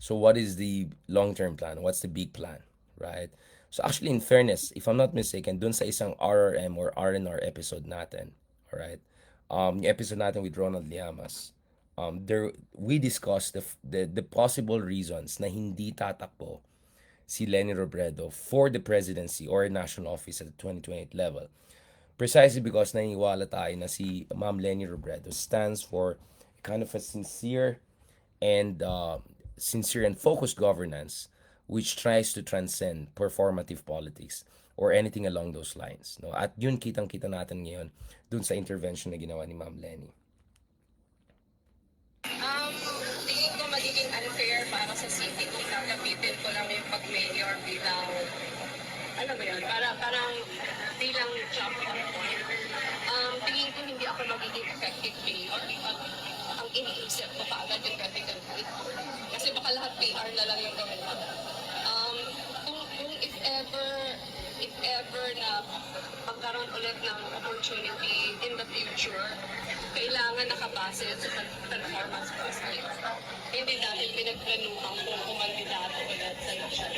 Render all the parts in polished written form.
So what is the long-term plan? What's the big plan, right? So actually, in fairness, if I'm not mistaken, dun sa isang RRM or RNR episode natin, all right, yung episode natin with Ronald Llamas, there we discussed the possible reasons na hindi tatakbo si Leni Robredo for the presidency or national office at the 2028 level. Precisely because naniniwala tayo na si Ma'am Leni Robredo stands for kind of a sincere and focused governance which tries to transcend performative politics or anything along those lines. No? At yun kitang-kita natin ngayon dun sa intervention na ginawa ni Ma'am Leni. Um, Tingin ko magiging unfair para sa city kung gagamitin ko lang yung pag-mayor bilang, alam mo yun, parang bilang jumping point. Tingin ko hindi ako magiging effective mayor pag ang iniisip ko kaagad yung critical grid. Kasi baka lahat PR na lang yung gawin ko. Kung if ever na magkaroon ulit ng opportunity in the future, kailangan nakabase sa performance prospect. Hindi dahil pinagplanuhan kung kumandidato ulit sa election.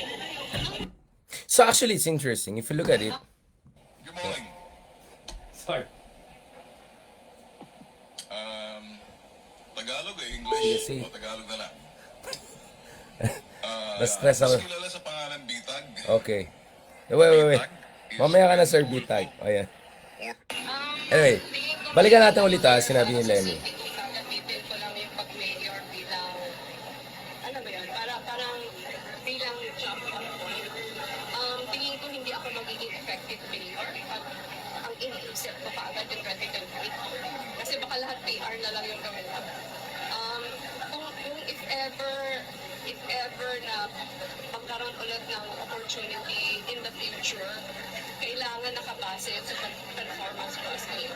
So actually, it's interesting. If you look at it, Good morning. sorry. Tagalog o English? Sige. O Tagalog na lang. Na-stress ako. Mas kilala sa pangalan Bitag. Okay. Wait. Mamaya ka na, Sir Bitag. O yan. Anyway, balikan natin ulit sinabi ni Lenny. Kung gagamitin ko lang yung pag-mayor bilang, alam mo yun, parang bilang jumping point. Tingin ko hindi ako magiging effective mayor pag ang iniisip ko kaagad yung critical grid. Kasi baka lahat PR na lang yung gawin ko. Kung if ever na magkaroon ulit ng opportunity in the future, kailangan nakabase sa performance prospect.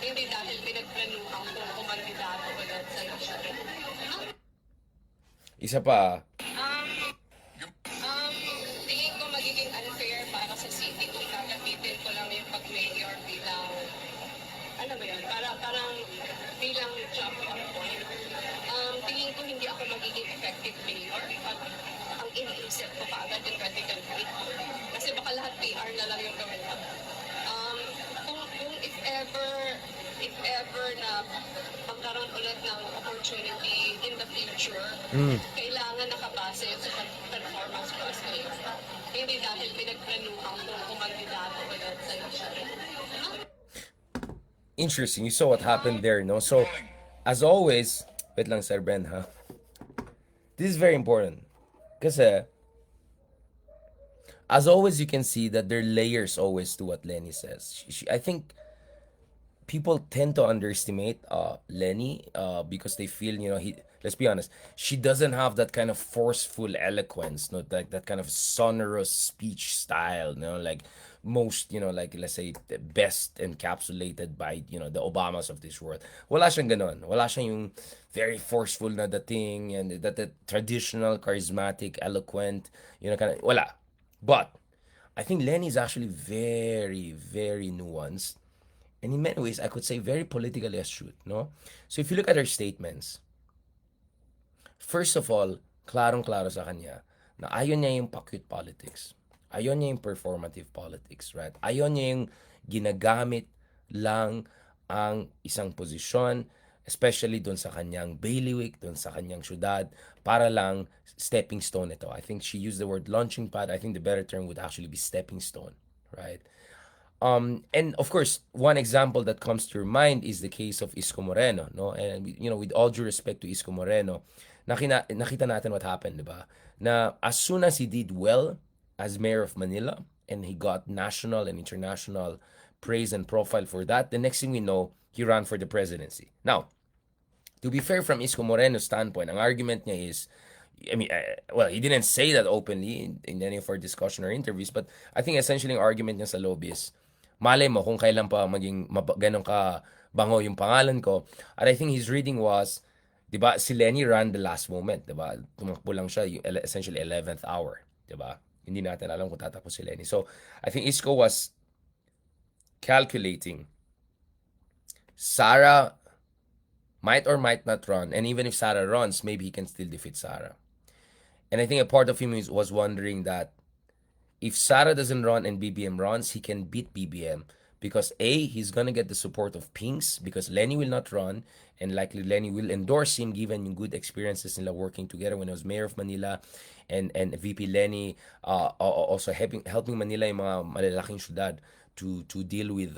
Hindi dahil pinagplanuhan kung kumandidato ulit sa election. Isa pa, Tingin ko magiging unfair para sa city kung gagamitin ko lang yung pag-mayor bilang, alam mo yun, parang bilang jumping point. Tingin ko hindi ako magiging effective mayor pag ang iniisip ko kaagad yung critical grid. Kasi baka lahat PR na lang yung gawin ko. Kung if ever na magkaroon ulit ng opportunity in the future, kailangan nakabase sa performance prospect. Hindi dahil pinagplanuhan kung kumandidato ulit sa election. interesting. You saw what happened there, no? So, as always, wait lang, Sir Ben, ha? This is very important. Kasi, as always, you can see that there are layers always to what Lenny says. I think people tend to underestimate Lenny because they feel, let's be honest, she doesn't have that kind of forceful eloquence, no, like that kind of sonorous speech style, like most, like let's say best encapsulated by, the Obamas of this world. Wala siyang ganon. Wala siyang yung very forceful na dating and that traditional, charismatic, eloquent, kind of, wala. But I think Lenny is actually very, very nuanced. And in many ways, I could say very politically astute, no? So if you look at her statements, first of all, klarong-klaro sa kanya na ayaw niya yung pa-cute politics. Ayaw niya yung performative politics, right? Ayaw niya yung ginagamit lang ang isang posisyon, especially doon sa kanyang bailiwick, doon sa kanyang syudad, para lang stepping stone ito. I think she used the word launching pad. I think the better term would actually be stepping stone, right? And of course, one example that comes to your mind is the case of Isko Moreno, no? And with all due respect to Isko Moreno, nakita natin what happened, di ba? Na as soon as he did well as mayor of Manila and he got national and international praise and profile for that, the next thing we know, he ran for the presidency. Now, to be fair from Isko Moreno's standpoint, ang argument niya is, I mean, well, he didn't say that openly in any of our discussion or interviews, but I think essentially ang argument niya sa lobby is, malay mo kung kailan pa maging ganun ka bango yung pangalan ko. And I think his reading was, di ba, si Leni ran the last moment, di ba? Tumakbo lang siya, yung essentially 11th hour, di ba? Hindi natin alam kung tatakbo si Leni. So, I think Isko was calculating Sarah might or might not run, and even if Sarah runs, maybe he can still defeat Sarah. And I think a part of him was wondering that if Sara doesn't run and BBM runs, he can beat BBM because A, he's gonna get the support of Pinks because Lenny will not run and likely Lenny will endorse him given yung good experiences nila working together when I was mayor of Manila and VP Lenny also helping Manila yung mga malalaking syudad to deal with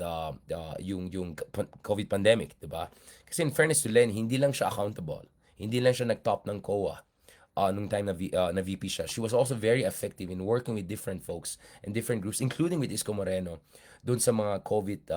yung COVID pandemic, 'di ba? Kasi in fairness to Lenny, hindi lang siya accountable. Hindi lang siya nag-top ng COA nung time na VP siya. She was also very effective in working with different folks and different groups, including with Isko Moreno, doon sa mga COVID,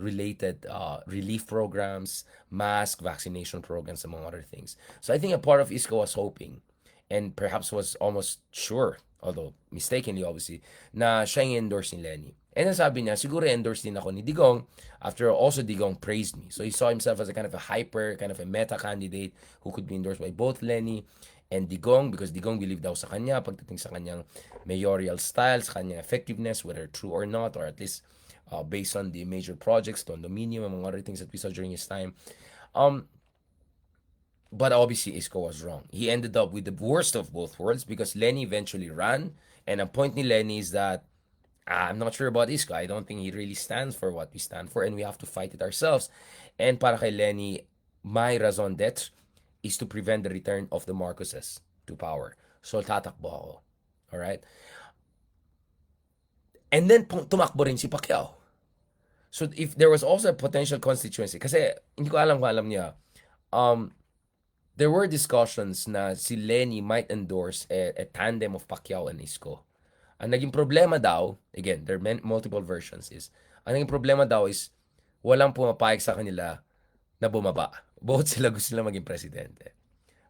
related relief programs, mask vaccination programs, among other things. So I think a part of Isko was hoping, and perhaps was almost sure, although mistakenly obviously, na siya yung endorse ni Lenny. And then sabi niya, siguro endorse din ako ni Digong. After all, also Digong praised me. So he saw himself as a kind of a hyper, kind of a meta candidate who could be endorsed by both Lenny and Digong because Digong believed daw sa kanya pagdating sa kanyang mayoral style, sa kanyang effectiveness, whether true or not, or at least based on the major projects, condominium, among other things that we saw during his time. Um, but obviously, Isco was wrong. He ended up with the worst of both worlds because Lenny eventually ran. And ang point ni Lenny is that I'm not sure about Isco. I don't think he really stands for what we stand for, and we have to fight it ourselves. And para kay Lenny, my raison d'etre is to prevent the return of the Marcoses to power. So tatakbo ako. Alright? And then tumakbo rin si Pacquiao. So if there was also a potential constituency, kasi hindi ko alam kung alam niya, um, there were discussions na si Leni might endorse a tandem of Pacquiao and Isko. Ang naging problema daw, again, there are multiple versions is, ang naging problema daw is, walang pumapayag sa kanila na bumaba. Both sila gusto nila maging presidente.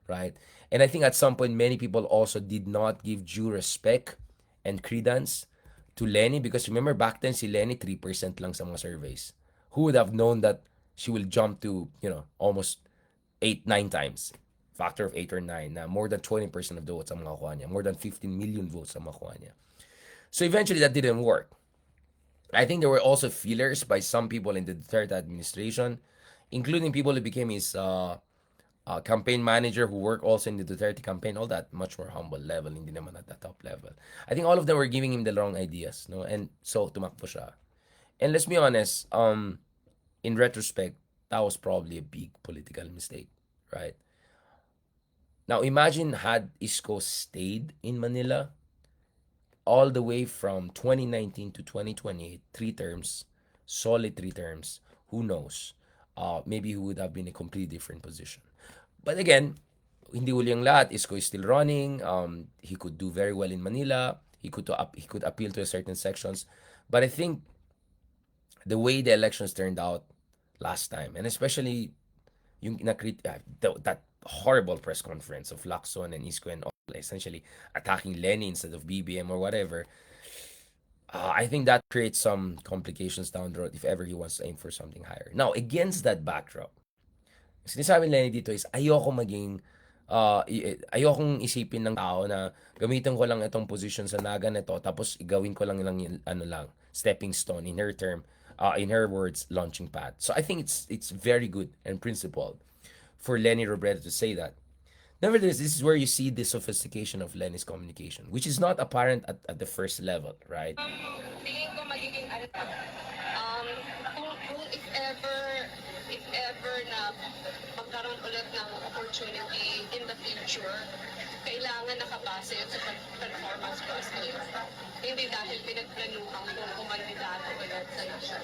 Right? And I think at some point, many people also did not give due respect and credence to Leni because remember back then, si Leni 3% lang sa mga surveys. Who would have known that she will jump to, almost 8, 9 times? Factor of 8 or 9 na more than 20% of the votes ang makakuha niya. More than 15 million votes ang makuha niya. So eventually, that didn't work. I think there were also feelers by some people in the Duterte administration, including people who became his campaign manager who worked also in the Duterte campaign, all that much more humble level, hindi naman at the top level. I think all of them were giving him the wrong ideas, no? And so tumakbo siya. And let's be honest, in retrospect, that was probably a big political mistake, right? Now imagine had Isko stayed in Manila all the way from 2019 to 2028, 3 terms, solid 3 terms, who knows? Maybe he would have been in a completely different position. But again, hindi huli ang lahat. Isko is still running. He could do very well in Manila. He could appeal to a certain sections. But I think the way the elections turned out last time, and especially yung that horrible press conference of Lacson and Isko and all, essentially attacking Leni instead of BBM or whatever, I think that creates some complications down the road if ever he wants to aim for something higher. Now, against that backdrop, sinasabi ni Lenny dito is ayokong isipin ng tao na gamitin ko lang itong position sa naga nito tapos igawin ko lang ano lang stepping stone in her term, in her words, launching pad. So I think it's very good and principled for Leni Robredo to say that. Nevertheless, this is where you see the sophistication of Lenny's communication, which is not apparent at the first level, right? Tingin ko magiging um, kung if ever na magkaroon ulit ng opportunity in the future, kailangan nakabase yun sa performance ko as mayor. Hindi dahil pinagplanuhan kung kumandidato ulit sa election.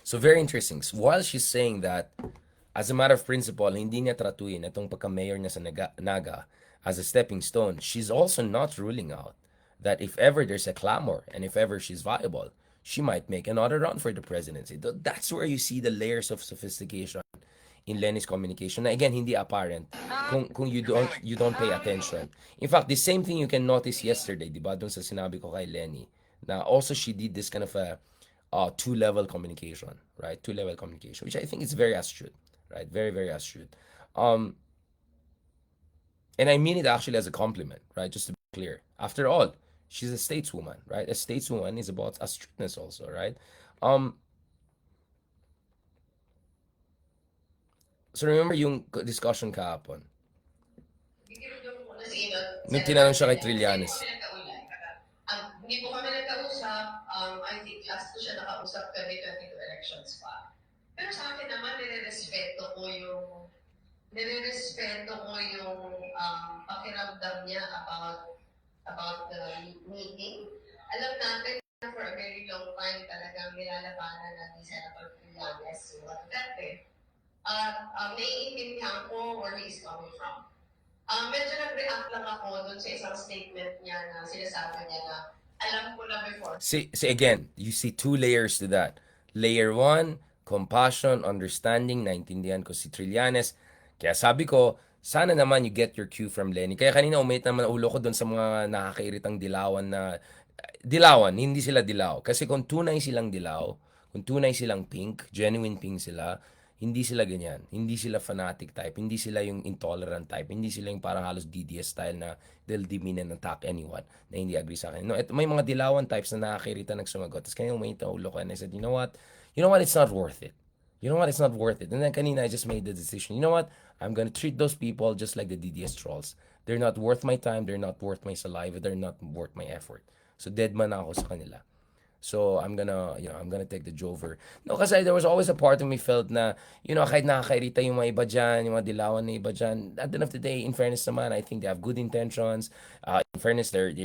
So very interesting. So while she's saying that, as a matter of principle, hindi niya tratuin itong pagka-mayor niya sa Naga as a stepping stone, she's also not ruling out that if ever there's a clamor and if ever she's viable, she might make another run for the presidency. That's where you see the layers of sophistication in Leni's communication. Na again, hindi apparent kung you don't pay attention. In fact, the same thing you can notice yesterday, di ba? Doon sa sinabi ko kay Leni, na also she did this kind of a two-level communication, right? Two-level communication, which I think is very astute, right? Very, very astute. Um, and I mean it actually as a compliment, right? Just to be clear. After all, she's a stateswoman, right? A stateswoman is about astuteness also, right? Um, so remember yung discussion kahapon. Kasi yun, Nung Senator tinanong siya kay Leni, kasi hindi po Trillanes. kami nagkaulan. Hindi po kami nagkausap. I think last ko siya nakausap 2022 elections pa. Pero sa akin naman, nire-respeto ko yung pakiramdam niya about the meeting. Alam natin na for a very long time talagang nilalabanan na ni Senator Trillanes yung Duterte. At naiintindihan ko where he is coming from. Medyo nag-react lang ako dun sa isang statement niya na sinasabi niya na alam ko na before. See again, you see two layers to that. Layer one, compassion, understanding, naintindihan ko si Trillanes. Kaya sabi ko, sana naman you get your cue from Leni. Kaya kanina umait naman ang ulo ko doon sa mga nakakairitang dilawan na dilawan, hindi sila dilaw. Kasi kung tunay silang dilaw, kung tunay silang pink, genuine pink sila, hindi sila ganyan. Hindi sila fanatic type. Hindi sila yung intolerant type. Hindi sila yung parang halos DDS style na they'll demean and attack anyone na hindi agree sa akin. No, may mga dilawan types na nakakirita nagsumagot. Tapos kanina umay ulo ko and I said, you know what? You know what? It's not worth it. You know what? It's not worth it. And then kanina I just made the decision. You know what? I'm gonna treat those people just like the DDS trolls. They're not worth my time. They're not worth my saliva. They're not worth my effort. So dead man ako sa kanila. So I'm gonna take the Jover. No, kasi there was always a part of me felt na, kahit nakakairita yung mga iba dyan, yung mga dilawan na iba dyan, at the end of the day, in fairness naman, I think they have good intentions. In fairness, they're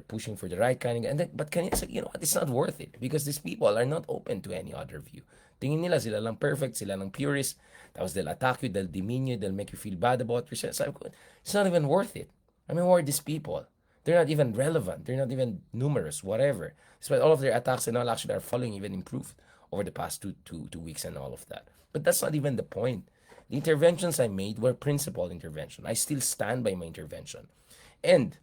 pushing for the right kind of, but it's like, what, it's not worth it because these people are not open to any other view. Tingin nila sila lang perfect, sila lang purist, tapos they'll attack you, they'll demean you, they'll make you feel bad about yourself. So it's not even worth it. I mean, who are these people? They're not even relevant. They're not even numerous, whatever. Despite all of their attacks and all, actually, our following even improved over the past two weeks and all of that. But that's not even the point. The interventions I made were principled intervention. I still stand by my intervention. And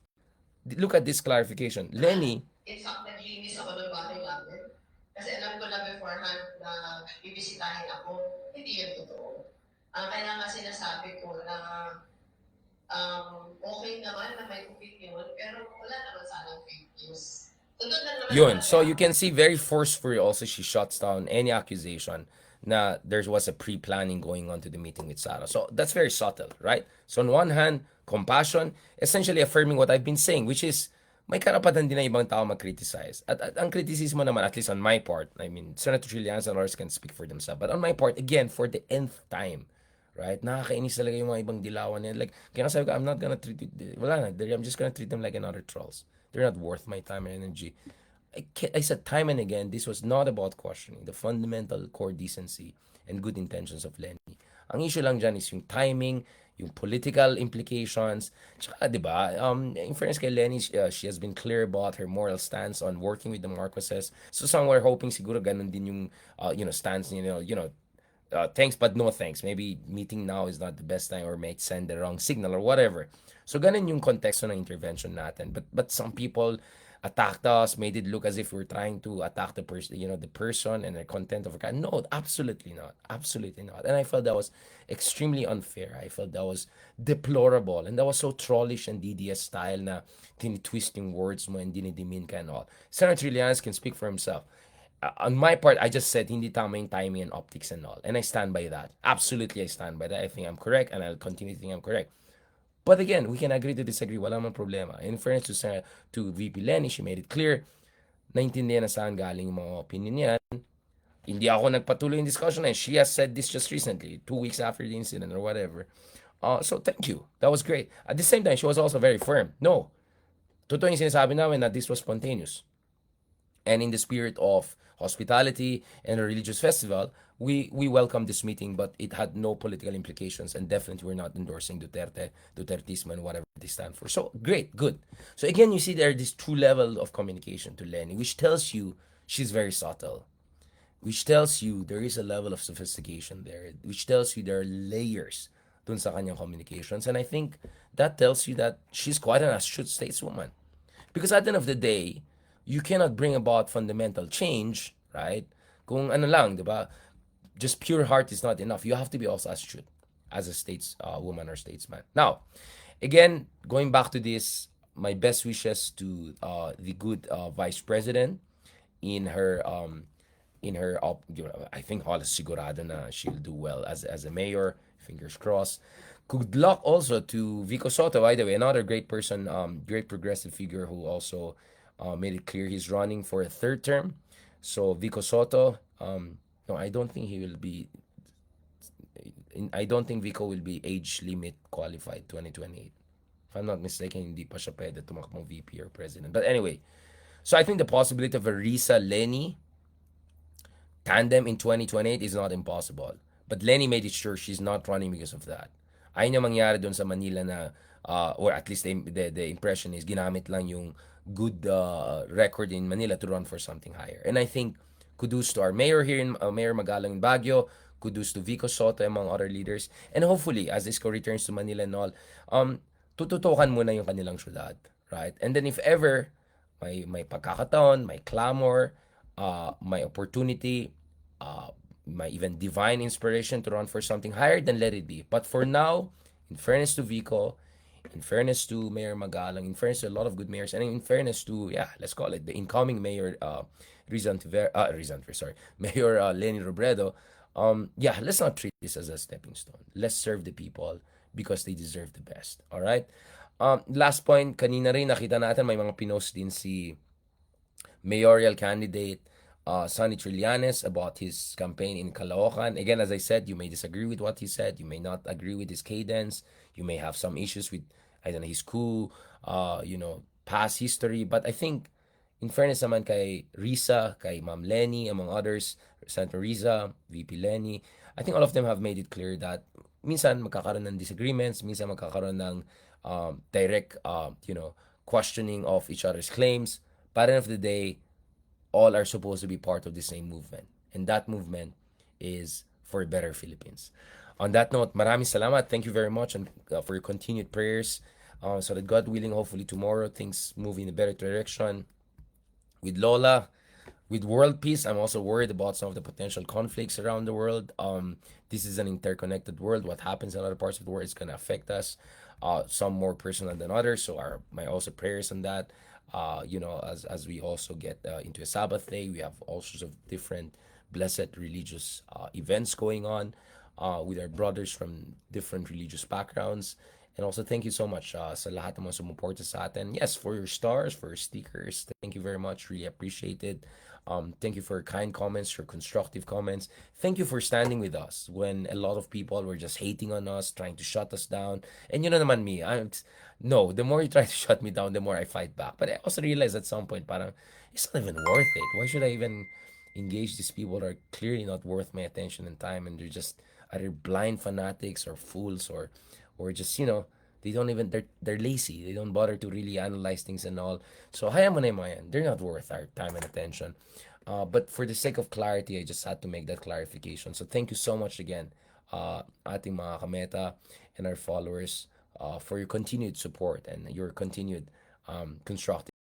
look at this clarification. Leni, In fact, naglinis ako ng bahay namin. Kasi alam ko na beforehand na bibisitahin ako. Hindi yun totoo. Kaya nga sinasabi ko na okay naman na may opinion, pero wala naman sanang fake news. So, doon lang naman yun. So talaga. you can see very forcefully also she shuts down any accusation na there was a pre-planning going on to the meeting with Sarah. So that's very subtle, right? So on one hand, compassion, essentially affirming what I've been saying, which is may karapatan din na ibang tao mag-criticize. At ang kritisismo naman, at least on my part, I mean, Senator Trillanes and others can speak for themselves. But on my part, again, for the nth time, right? Nakakainis talaga yung mga ibang dilawan nila. Like, kaya sabi ko, I'm not gonna treat it, wala na, I'm just gonna treat them like another trolls. They're not worth my time and energy. I said time and again, this was not about questioning the fundamental core decency and good intentions of Leni. Ang issue lang dyan is yung timing, yung political implications. Tsaka, di ba, in fairness kay Leni, she has been clear about her moral stance on working with the Marcoses. So some were hoping siguro ganun din yung, stance, thanks but no thanks. Maybe meeting now is not the best time or might send the wrong signal or whatever. So ganun yung konteksto ng intervention natin. But some people attacked us, made it look as if we're trying to attack the person, the person and the content of a. No, absolutely not. Absolutely not. And I felt that was extremely unfair. I felt that was deplorable. And that was so trollish and DDS style na tinitwist yung words mo and dinidimin ka and all. Senator Trillanes can speak for himself. On my part, I just said hindi tama yung timing and optics and all. And I stand by that. Absolutely, I stand by that. I think I'm correct and I'll continue to think I'm correct. But again, we can agree to disagree. Wala man problema. In fairness to VP Leni, she made it clear, naintindihan na saan galing yung mga opinion niyan. Hindi ako nagpatuloy in discussion na. She has said this just recently, 2 weeks after the incident or whatever. So thank you. That was great. At the same time, she was also very firm. No, totoo yung sinasabi namin na this was spontaneous. And in the spirit of hospitality and a religious festival, we welcome this meeting, but it had no political implications, and definitely we're not endorsing Dutertismo, and whatever they stand for. So great, good. So again, you see there this true level of communication to Leni, which tells you she's very subtle, which tells you there is a level of sophistication there, which tells you there are layers dun sa kanyang communications, and I think that tells you that she's quite an astute stateswoman, because at the end of the day, you cannot bring about fundamental change, right? Kung ano lang, di ba? Just pure heart is not enough. You have to be also astute as a woman or statesman. Now, again, going back to this, my best wishes to the good vice president in her I think halos sigurado na she'll do well as a mayor. Fingers crossed. Good luck also to Vico Soto, by the way, another great person, great progressive figure who also made it clear he's running for a third term. So Vico Soto, no, I don't think he will be. I don't think Vico will be age limit qualified 2028. If I'm not mistaken, hindi pa siya pwede tumakbong VP or president. But anyway, so I think the possibility of a Risa Leni tandem in 2028 is not impossible. But Leni made it sure she's not running because of that. Ayun yung mangyari doon sa Manila na, or at least the impression is, ginamit lang yung good record in Manila to run for something higher. And I think kudos to our mayor here in Mayor Magalang in Baguio, kudos to Vico Soto among other leaders. And hopefully, as Isko returns to Manila and all, tututukan muna yung kanilang syudad, right? And then if ever may pagkakataon, may clamor, may opportunity, uh, may even divine inspiration to run for something higher, then let it be. But for now, in fairness to Vico, in fairness to Mayor Magalang, in fairness to a lot of good mayors, and in fairness to, yeah, let's call it the incoming mayor, sorry, Mayor Leni Robredo, yeah, let's not treat this as a stepping stone. Let's serve the people because they deserve the best. All right? Last point, kanina rin nakita natin may mga pinost din si mayoral candidate Sonny Trillanes about his campaign in Caloocan. Again, as I said, you may disagree with what he said. You may not agree with his cadence. You may have some issues with, I don't know, his coup, past history. But I think, in fairness naman kay Risa, kay Ma'am Leni, among others, Senator Riza, VP Leni, I think all of them have made it clear that minsan magkakaroon ng disagreements, minsan magkakaroon ng direct, questioning of each other's claims. But at the end of the day, all are supposed to be part of the same movement. And that movement is for a better Philippines. On that note, maraming salamat. Thank you very much and for your continued prayers. So that God willing, hopefully tomorrow things move in a better direction. With Lola, with world peace, I'm also worried about some of the potential conflicts around the world. This is an interconnected world. What happens in other parts of the world is going to affect us, some more personal than others. So my also prayers on that. As we also get into a Sabbath day, we have all sorts of different blessed religious events going on with our brothers from different religious backgrounds. And also, thank you so much sa lahat ng mga sumuporta sa atin. Yes, for your stars, for your stickers. Thank you very much. Really appreciate it. Thank you for your kind comments, your constructive comments. Thank you for standing with us when a lot of people were just hating on us, trying to shut us down. And you know naman me, no, the more you try to shut me down, the more I fight back. But I also realized at some point, parang, it's not even worth it. Why should I even engage these people that are clearly not worth my attention and time, and they're just either blind fanatics or fools or just they don't even they're lazy, they don't bother to really analyze things and all. So hayaan mo na yung mga yan. They're not worth our time and attention. But for the sake of clarity, I just had to make that clarification. So thank you so much again, ating mga kameta and our followers, for your continued support and your continued constructive